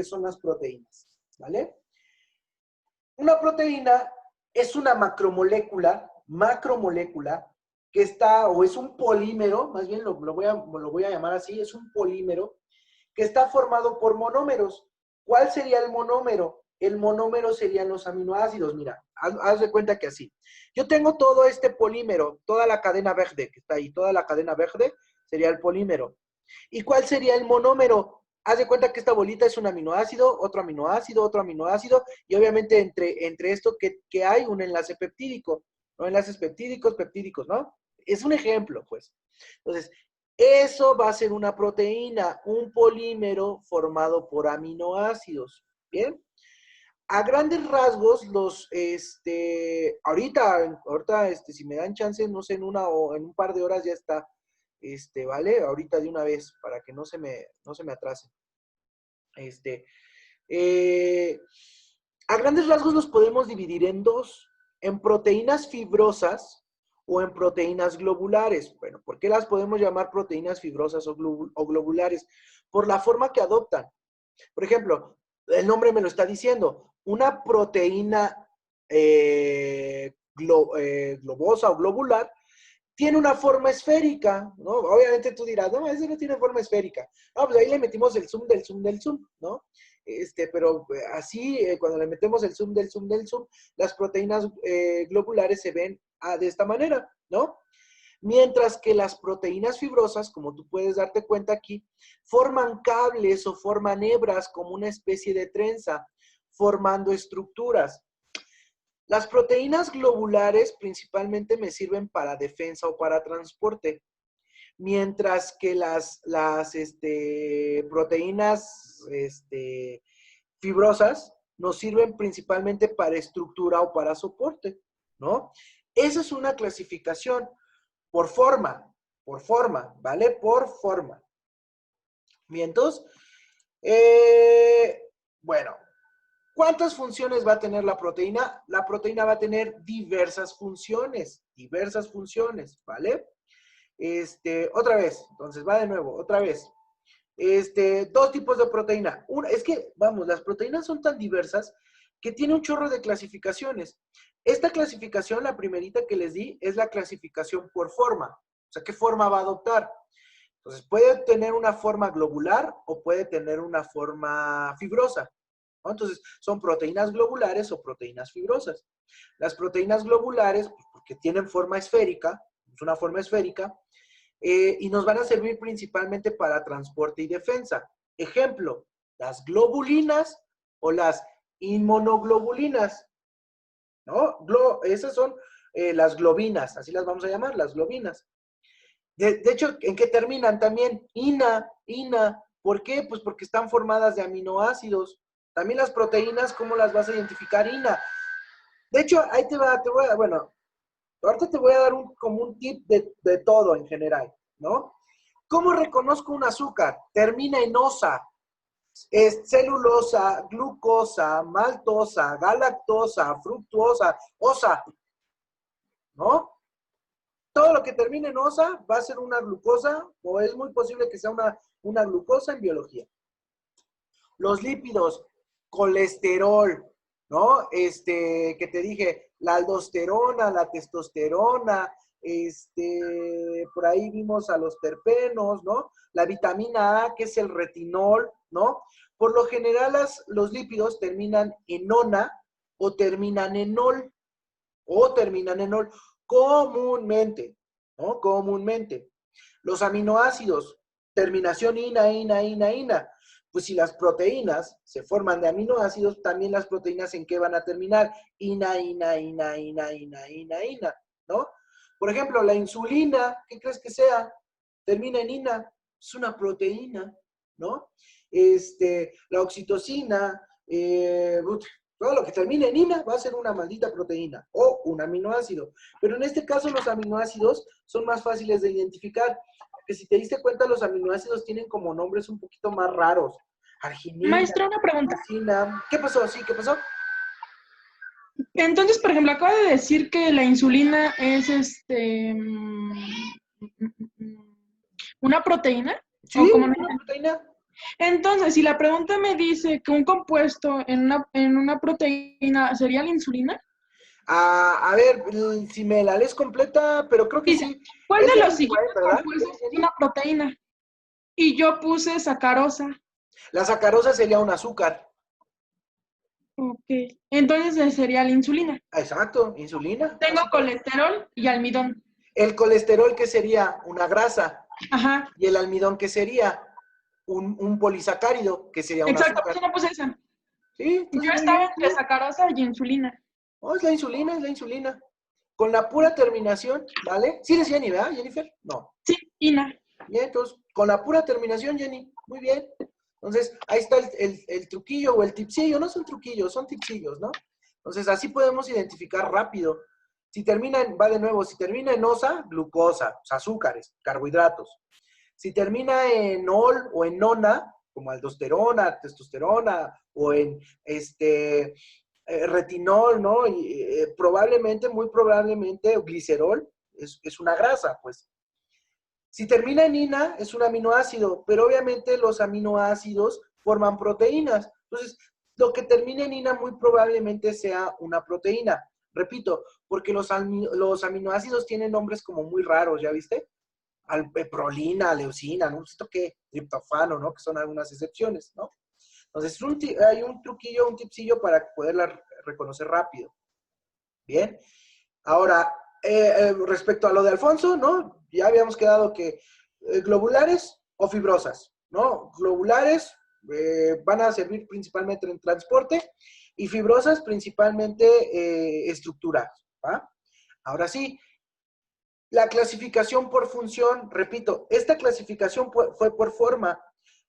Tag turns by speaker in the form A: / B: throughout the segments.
A: qué son las proteínas, ¿vale? Una proteína es una macromolécula que está, o es un polímero, más bien lo voy a llamar así, es un polímero que está formado por monómeros. ¿Cuál sería el monómero? El monómero serían los aminoácidos. Mira, haz de cuenta que así. Yo tengo todo este polímero, toda la cadena verde que está ahí, toda la cadena verde sería el polímero. ¿Y cuál sería el monómero? Haz de cuenta que esta bolita es un aminoácido, otro aminoácido, y obviamente entre esto que hay un enlace peptídico, ¿no? Enlaces peptídicos, ¿no? Es un ejemplo, pues. Entonces, eso va a ser una proteína, un polímero formado por aminoácidos, ¿bien? A grandes rasgos, ahorita, si me dan chance, no sé, en una o en un par de horas ya está, ¿vale? Ahorita de una vez, para que no se me atrase. Eh, a grandes rasgos los podemos dividir en dos, en proteínas fibrosas o en proteínas globulares. Bueno, ¿por qué las podemos llamar proteínas fibrosas o globulares? Por la forma que adoptan. Por ejemplo, el nombre me lo está diciendo, una proteína globosa o globular tiene una forma esférica, ¿no? Obviamente tú dirás, no, ese no tiene forma esférica. No, pues ahí le metimos el zoom del zoom del zoom, ¿no? Pero así, cuando le metemos el zoom del zoom del zoom, las proteínas globulares se ven de esta manera, ¿no? Mientras que las proteínas fibrosas, como tú puedes darte cuenta aquí, forman cables o forman hebras como una especie de trenza, formando estructuras. Las proteínas globulares principalmente me sirven para defensa o para transporte, mientras que las proteínas fibrosas nos sirven principalmente para estructura o para soporte, ¿no? Esa es una clasificación por forma, ¿vale? Por forma. Bien, entonces, bueno, ¿cuántas funciones va a tener la proteína? La proteína va a tener diversas funciones, ¿vale? Otra vez, entonces va de nuevo, otra vez. Dos tipos de proteína. Una, es que, vamos, las proteínas son tan diversas que tiene un chorro de clasificaciones. Esta clasificación, la primerita que les di, es la clasificación por forma. O sea, ¿qué forma va a adoptar? Entonces, puede tener una forma globular o puede tener una forma fibrosa, ¿no? Entonces, son proteínas globulares o proteínas fibrosas. Las proteínas globulares, pues, porque tienen forma esférica, es una forma esférica, y nos van a servir principalmente para transporte y defensa. Ejemplo, las globulinas o las inmunoglobulinas, ¿no? Esas son las globinas, así las vamos a llamar, las globinas. De hecho, ¿en qué terminan también? Ina. ¿Por qué? Pues porque están formadas de aminoácidos. También las proteínas, ¿cómo las vas a identificar? Ina. De hecho, ahí bueno, ahorita te voy a dar como un tip de todo en general, ¿no? ¿Cómo reconozco un azúcar? Termina en osa. Es celulosa, glucosa, maltosa, galactosa, fructuosa, osa, ¿no? Todo lo que termine en osa va a ser una glucosa o es muy posible que sea una glucosa en biología. Los lípidos, colesterol, ¿no? Que te dije, la aldosterona, la testosterona, por ahí vimos a los terpenos, ¿no? La vitamina A, que es el retinol, ¿no? Por lo general los lípidos terminan en ona o terminan en ol, comúnmente, ¿no? Comúnmente. Los aminoácidos, terminación ina. Pues si las proteínas se forman de aminoácidos, también las proteínas ¿en qué van a terminar? Ina, ¿no? Por ejemplo, la insulina, ¿qué crees que sea? Termina en ina, es una proteína, ¿no? La oxitocina, todo lo que termine en ina va a ser una maldita proteína o un aminoácido. Pero en este caso los aminoácidos son más fáciles de identificar. Porque si te diste cuenta, los aminoácidos tienen como nombres un poquito más raros. Arginina,
B: Maestra, una pregunta.
A: leucina. ¿Qué pasó? Sí, ¿qué pasó?
B: Entonces, por ejemplo, acaba de decir que la insulina es una proteína,
A: Sí,
B: o como no.
A: una proteína.
B: Entonces, si la pregunta me dice que un compuesto en una proteína sería la insulina,
A: A ver, si me la lees completa, pero creo que
B: dice,
A: sí.
B: ¿cuál
A: Es
B: de los
A: Jenny,
B: siguientes
A: ¿verdad?
B: compuestos
A: ¿Es
B: es
A: Jenny?
B: una proteína? Y yo puse sacarosa.
A: La sacarosa sería un azúcar.
B: Ok. Entonces sería la insulina.
A: Exacto, insulina,
B: Tengo
A: azúcar.
B: colesterol y almidón.
A: El colesterol, ¿qué sería? Una grasa.
B: Ajá.
A: Y el almidón, ¿qué sería? Un polisacárido, que sería un
B: Exacto, pues
A: azúcar.
B: no puse esa.
A: Sí,
B: Yo
A: entonces muy
B: estaba
A: bien,
B: entre
A: sí.
B: sacarosa y insulina.
A: Oh, es la insulina, es la insulina. Con la pura terminación, ¿vale? ¿Sí eres Jenny, verdad, Jennifer? No.
B: Sí, INA.
A: Bien, entonces, con la pura terminación, Jenny. Muy bien. Entonces, ahí está el truquillo o el tipsillo. No son truquillos, son tipsillos, ¿no? Entonces, así podemos identificar rápido. Si termina en, va de nuevo, si termina en osa, glucosa, o sea, azúcares, carbohidratos. Si termina en ol o en nona, como aldosterona, testosterona, o en retinol, ¿no? Y, probablemente, muy probablemente, glicerol es una grasa, pues. Si termina en ina, es un aminoácido, pero obviamente los aminoácidos forman proteínas. Entonces, lo que termina en ina muy probablemente sea una proteína. Repito, porque los aminoácidos tienen nombres como muy raros, ¿ya viste? Prolina, leucina, no sé qué, triptofano, ¿no? Que son algunas excepciones, ¿no? Entonces, hay un truquillo, un tipsillo para poderla reconocer rápido. Bien. Ahora, respecto a lo de Alfonso, ¿no? Ya habíamos quedado que globulares o fibrosas, ¿no? Globulares van a servir principalmente en transporte y fibrosas principalmente estructuradas, ¿va? Ahora sí, la clasificación por función, repito, esta clasificación fue por forma,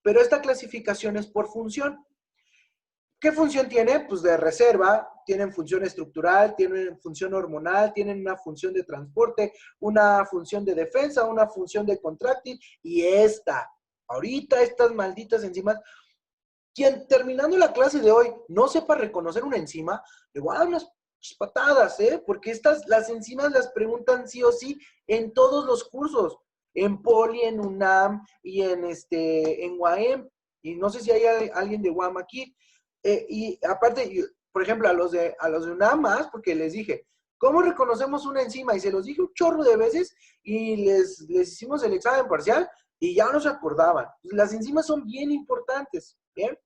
A: pero esta clasificación es por función. ¿Qué función tiene? Pues de reserva, tienen función estructural, tienen función hormonal, tienen una función de transporte, una función de defensa, una función de contráctil y ahorita estas malditas enzimas, quien terminando la clase de hoy no sepa reconocer una enzima, le voy a dar unas patadas, ¿eh? Porque las enzimas las preguntan sí o sí en todos los cursos, en Poli, en UNAM y en UAM, y no sé si hay alguien de UAM aquí. Y aparte, por ejemplo, a los de UNAM más, porque les dije, ¿cómo reconocemos una enzima? Y se los dije un chorro de veces y les hicimos el examen parcial y ya no se acordaban. Las enzimas son bien importantes, ¿bien?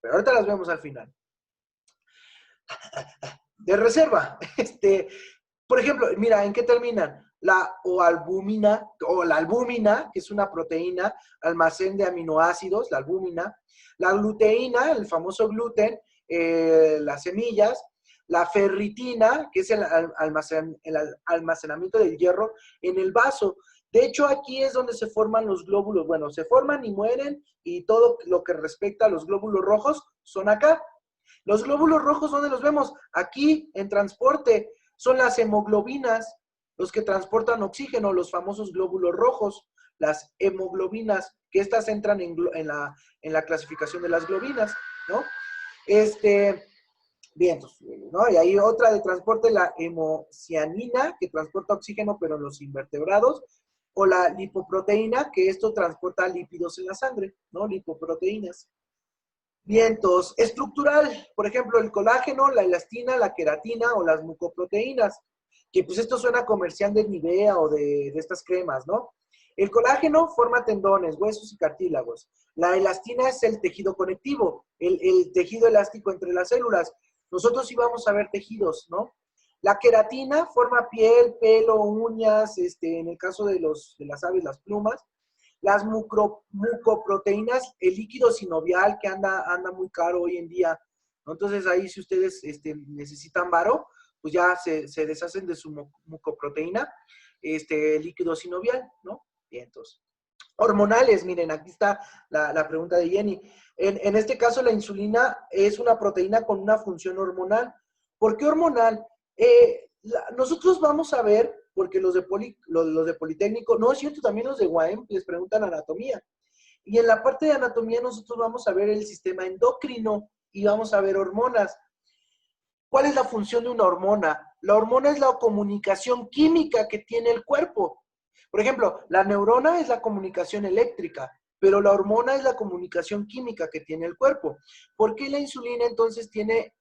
A: Pero ahorita las vemos al final. De reserva, por ejemplo, mira, ¿en qué terminan? La albúmina, que es una proteína, almacén de aminoácidos, la albúmina, la gluteína, el famoso gluten, las semillas, la ferritina, que es el almacenamiento del hierro en el vaso. De hecho, aquí es donde se forman los glóbulos. Bueno, se forman y mueren y todo lo que respecta a los glóbulos rojos son acá. Los glóbulos rojos, ¿dónde los vemos? Aquí, en transporte. Son las hemoglobinas, los que transportan oxígeno, los famosos glóbulos rojos, las hemoglobinas, que estas entran en la clasificación de las globinas, ¿no? Bien, ¿no? Y hay otra de transporte, la hemocianina, que transporta oxígeno, pero en los invertebrados, o la lipoproteína, que esto transporta lípidos en la sangre, ¿no? Lipoproteínas. Vientos, estructural, por ejemplo, el colágeno, la elastina, la queratina o las mucoproteínas, que pues esto suena comercial de Nivea o de estas cremas, ¿no? El colágeno forma tendones, huesos y cartílagos. La elastina es el tejido conectivo, el tejido elástico entre las células. Nosotros sí vamos a ver tejidos, ¿no? La queratina forma piel, pelo, uñas, en el caso de las aves, las plumas. Las mucoproteínas, el líquido sinovial que anda muy caro hoy en día, ¿no? Entonces ahí si ustedes necesitan varo, pues ya se deshacen de su mucoproteína, líquido sinovial, ¿no? Bien, entonces. Hormonales, miren, aquí está la pregunta de Jenny. En este caso, la insulina es una proteína con una función hormonal. ¿Por qué hormonal? Nosotros vamos a ver, porque los de Politécnico, no es cierto, también los de UAM les preguntan anatomía. Y en la parte de anatomía nosotros vamos a ver el sistema endocrino y vamos a ver hormonas. ¿Cuál es la función de una hormona? La hormona es la comunicación química que tiene el cuerpo. Por ejemplo, la neurona es la comunicación eléctrica, pero la hormona es la comunicación química que tiene el cuerpo. ¿Por qué la insulina entonces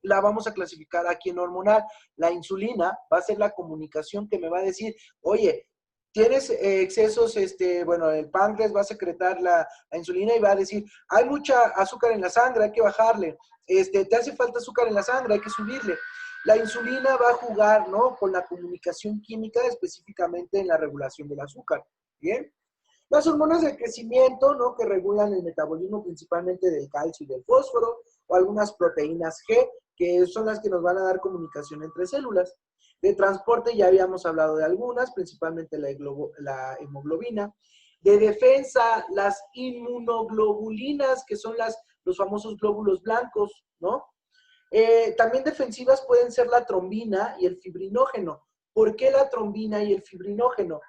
A: la vamos a clasificar aquí en hormonal? La insulina va a ser la comunicación que me va a decir, oye, tienes excesos, bueno, el páncreas va a secretar la insulina y va a decir, hay mucha azúcar en la sangre, hay que bajarle, te hace falta azúcar en la sangre, hay que subirle. La insulina va a jugar, ¿no?, con la comunicación química, específicamente en la regulación del azúcar, ¿bien? Las hormonas de crecimiento, ¿no?, que regulan el metabolismo principalmente del calcio y del fósforo, o algunas proteínas G, que son las que nos van a dar comunicación entre células. De transporte ya habíamos hablado de algunas, principalmente la hemoglobina. De defensa, las inmunoglobulinas, que son los famosos glóbulos blancos, ¿no? También defensivas pueden ser la trombina y el fibrinógeno. ¿Por qué la trombina y el fibrinógeno?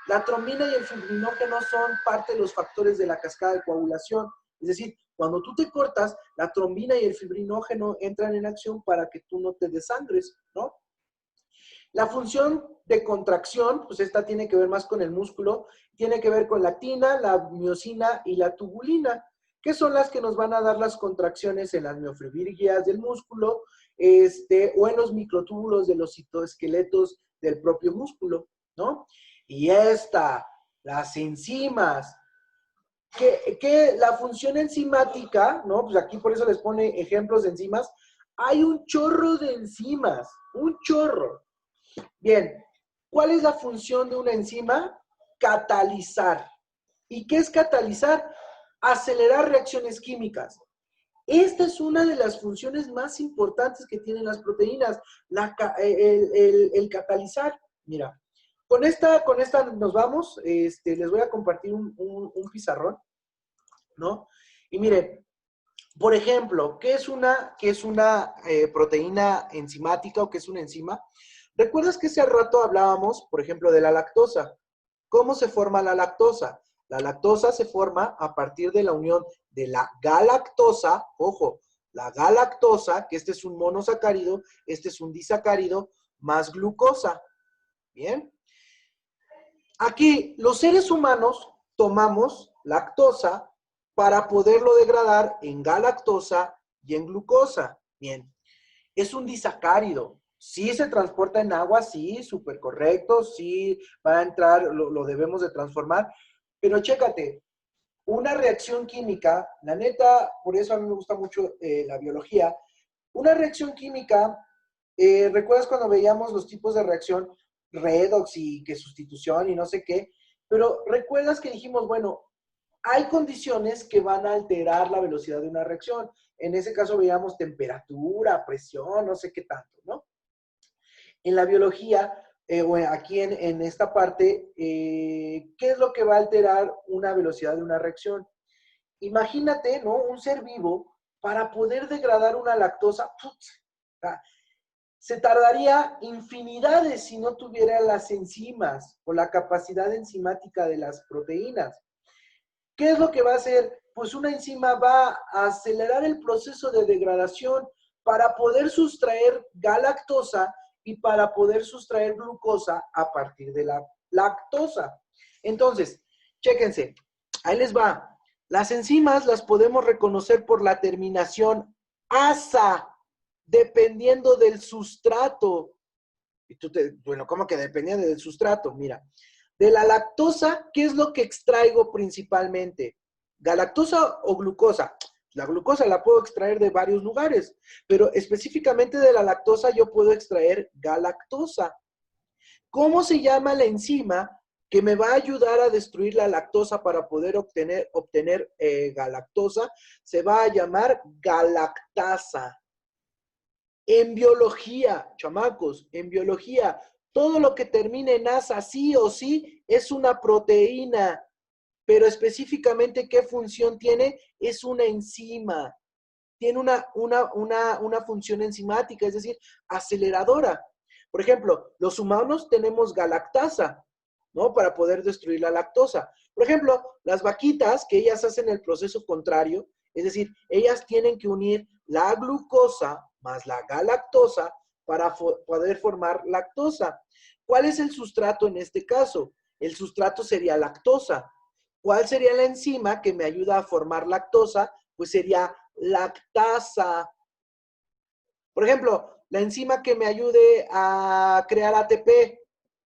A: La trombina y el fibrinógeno son parte de los factores de la cascada de coagulación. Es decir, cuando tú te cortas, la trombina y el fibrinógeno entran en acción para que tú no te desangres, ¿no? La función de contracción, pues esta tiene que ver más con el músculo, tiene que ver con la actina, la miosina y la tubulina, que son las que nos van a dar las contracciones en las miofibrilas del músculo, o en los microtúbulos de los citoesqueletos del propio músculo, ¿no? Y las enzimas, que la función enzimática, ¿no? Pues aquí por eso les pone ejemplos de enzimas. Hay un chorro de enzimas, un chorro. Bien, ¿cuál es la función de una enzima? Catalizar. ¿Y qué es catalizar? Acelerar reacciones químicas. Esta es una de las funciones más importantes que tienen las proteínas, el catalizar. Mira, con esta nos vamos. Les voy a compartir un pizarrón, ¿no? Y miren, por ejemplo, ¿qué es una proteína enzimática o qué es una enzima? ¿Recuerdas que hace rato hablábamos, por ejemplo, de la lactosa? ¿Cómo se forma la lactosa? La lactosa se forma a partir de la unión de la galactosa, ojo, la galactosa, que este es un monosacárido, este es un disacárido, más glucosa. Bien. Aquí, los seres humanos tomamos lactosa para poderlo degradar en galactosa y en glucosa. Bien. Es un disacárido. Sí se transporta en agua, sí, súper correcto, sí va a entrar, lo debemos de transformar, pero chécate, una reacción química, la neta, por eso a mí me gusta mucho la biología, una reacción química, ¿recuerdas cuando veíamos los tipos de reacción, redox y que sustitución y no sé qué? Pero recuerdas que dijimos, bueno, hay condiciones que van a alterar la velocidad de una reacción. En ese caso veíamos temperatura, presión, no sé qué tanto, ¿no? En la biología, bueno, aquí en esta parte, ¿qué es lo que va a alterar una velocidad de una reacción? Imagínate, ¿no?, un ser vivo, para poder degradar una lactosa, se tardaría infinidades si no tuviera las enzimas o la capacidad enzimática de las proteínas. ¿Qué es lo que va a hacer? Pues una enzima va a acelerar el proceso de degradación para poder sustraer galactosa y para poder sustraer glucosa a partir de la lactosa. Entonces, chéquense, ahí les va. Las enzimas las podemos reconocer por la terminación asa, dependiendo del sustrato. Y bueno, ¿cómo que dependiendo del sustrato? Mira, de la lactosa, ¿qué es lo que extraigo principalmente? ¿Galactosa o glucosa? La glucosa la puedo extraer de varios lugares, pero específicamente de la lactosa yo puedo extraer galactosa. ¿Cómo se llama la enzima que me va a ayudar a destruir la lactosa para poder obtener galactosa? Se va a llamar galactasa. En biología, chamacos, en biología, todo lo que termine en asa, sí o sí, es una proteína. Pero específicamente, ¿qué función tiene? Es una enzima. Tiene una función enzimática, es decir, aceleradora. Por ejemplo, los humanos tenemos galactasa, ¿no? Para poder destruir la lactosa. Por ejemplo, las vaquitas, que ellas hacen el proceso contrario, es decir, ellas tienen que unir la glucosa más la galactosa para poder formar lactosa. ¿Cuál es el sustrato en este caso? El sustrato sería lactosa. ¿Cuál sería la enzima que me ayuda a formar lactosa? Pues sería lactasa. Por ejemplo, la enzima que me ayude a crear ATP,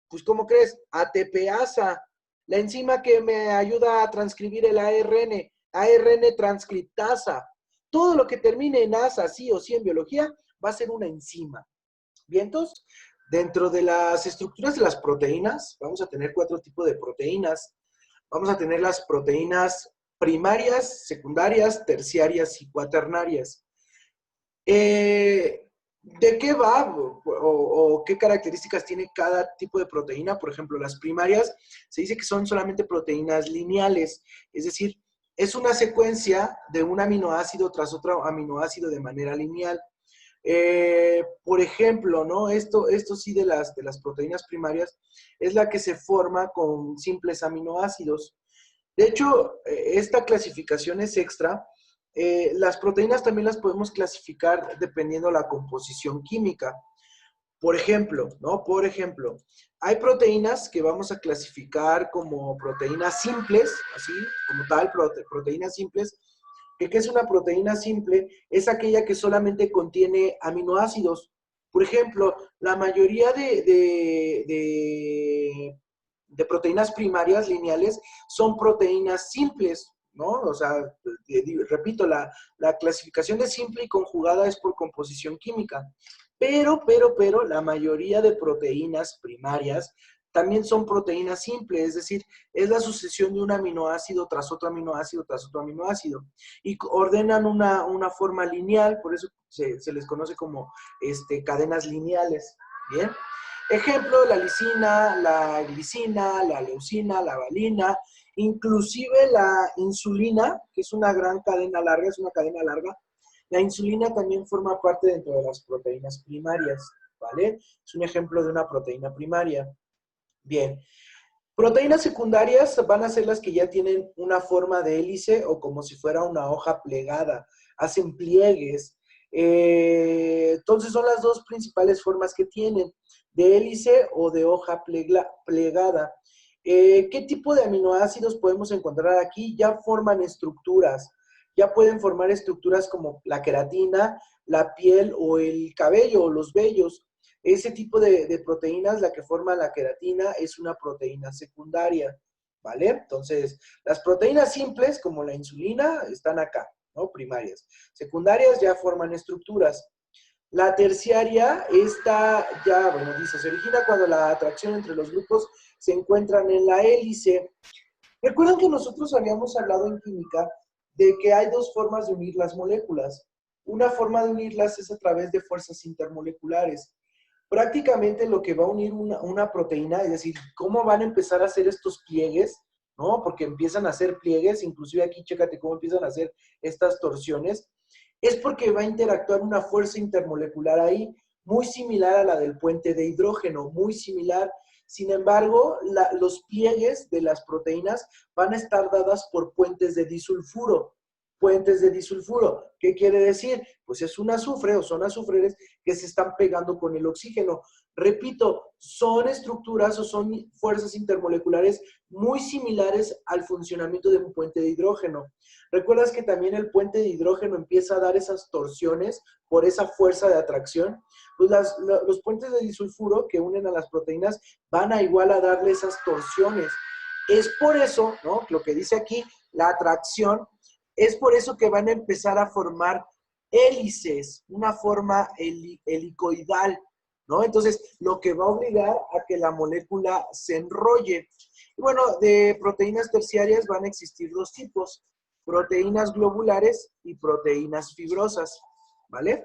A: pues ¿cómo crees? ATPasa. La enzima que me ayuda a transcribir el ARN, ARN transcriptasa. Todo lo que termine en asa, sí o sí en biología, va a ser una enzima. Bien, entonces, dentro de las estructuras de las proteínas, vamos a tener 4 tipos de proteínas. Vamos a tener las proteínas primarias, secundarias, terciarias y cuaternarias. ¿De qué va o qué características tiene cada tipo de proteína? Por ejemplo, las primarias se dice que son solamente proteínas lineales, es decir, es una secuencia de un aminoácido tras otro aminoácido de manera lineal. Por ejemplo, ¿no? Esto sí de las proteínas primarias es la que se forma con simples aminoácidos. De hecho, esta clasificación es extra. Las proteínas también las podemos clasificar dependiendo de la composición química. Por ejemplo, ¿no? Por ejemplo, hay proteínas que vamos a clasificar como proteínas simples, así como tal, proteínas simples. ¿Qué es una proteína simple? Es aquella que solamente contiene aminoácidos. Por ejemplo, la mayoría de proteínas primarias lineales son proteínas simples, ¿no? O sea, repito, la clasificación de simple y conjugada es por composición química. Pero, la mayoría de proteínas primarias también son proteínas simples, es decir, es la sucesión de un aminoácido tras otro aminoácido tras otro aminoácido. Y ordenan una forma lineal, por eso se les conoce como cadenas lineales. Bien. Ejemplo, la lisina, la glicina, la leucina, la valina, inclusive la insulina, que es una gran cadena larga, es una cadena larga. La insulina también forma parte dentro de las proteínas primarias, ¿vale? Es un ejemplo de una proteína primaria. Bien. Proteínas secundarias van a ser las que ya tienen una forma de hélice o como si fuera una hoja plegada. Hacen pliegues. Entonces son las dos principales formas que tienen, de hélice o de hoja plegada. ¿Qué tipo de aminoácidos podemos encontrar aquí? Ya forman estructuras. Ya pueden formar estructuras como la queratina, la piel o el cabello o los vellos. Ese tipo de proteínas, la que forma la queratina, es una proteína secundaria, ¿vale? Entonces, las proteínas simples, como la insulina, están acá, ¿no? Primarias. Secundarias ya forman estructuras. La terciaria, esta ya, bueno, dice, se origina cuando la atracción entre los grupos se encuentran en la hélice. Recuerden que nosotros habíamos hablado en química de que hay dos formas de unir las moléculas. Una forma de unirlas es a través de fuerzas intermoleculares. Prácticamente lo que va a unir una proteína, es decir, cómo van a empezar a hacer estos pliegues, ¿no? Porque empiezan a hacer pliegues, inclusive aquí chécate cómo empiezan a hacer estas torsiones, es porque va a interactuar una fuerza intermolecular ahí, muy similar a la del puente de hidrógeno, muy similar. Sin embargo, los pliegues de las proteínas van a estar dadas por puentes de disulfuro. Puentes de disulfuro. ¿Qué quiere decir? Pues es un azufre o son azufres que se están pegando con el oxígeno. Repito, son estructuras o son fuerzas intermoleculares muy similares al funcionamiento de un puente de hidrógeno. ¿Recuerdas que también el puente de hidrógeno empieza a dar esas torsiones por esa fuerza de atracción? Pues los puentes de disulfuro que unen a las proteínas van a igual a darle esas torsiones. Es por eso, ¿no? Lo que dice aquí, la atracción, es por eso que van a empezar a formar hélices, una forma helicoidal, ¿no? Entonces, lo que va a obligar a que la molécula se enrolle. Y bueno, de proteínas terciarias van a existir dos tipos, proteínas globulares y proteínas fibrosas, ¿vale?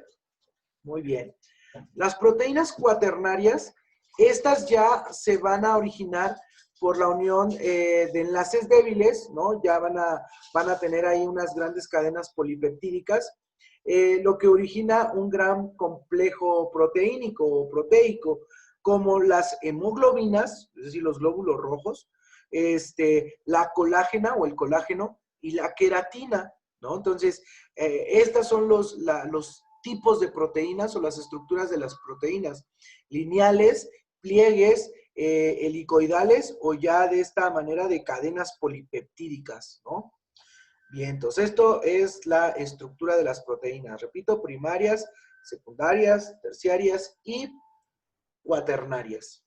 A: Muy bien. Las proteínas cuaternarias, estas ya se van a originar por la unión de enlaces débiles, ¿no? Ya van a tener ahí unas grandes cadenas polipeptídicas, lo que origina un gran complejo proteínico o proteico, como las hemoglobinas, es decir, los glóbulos rojos, la colágena o el colágeno y la queratina, ¿no? Entonces, estas son los tipos de proteínas o las estructuras de las proteínas. Lineales, pliegues, helicoidales o ya de esta manera de cadenas polipeptídicas, ¿no? Bien, entonces esto es la estructura de las proteínas. Repito, primarias, secundarias, terciarias y cuaternarias.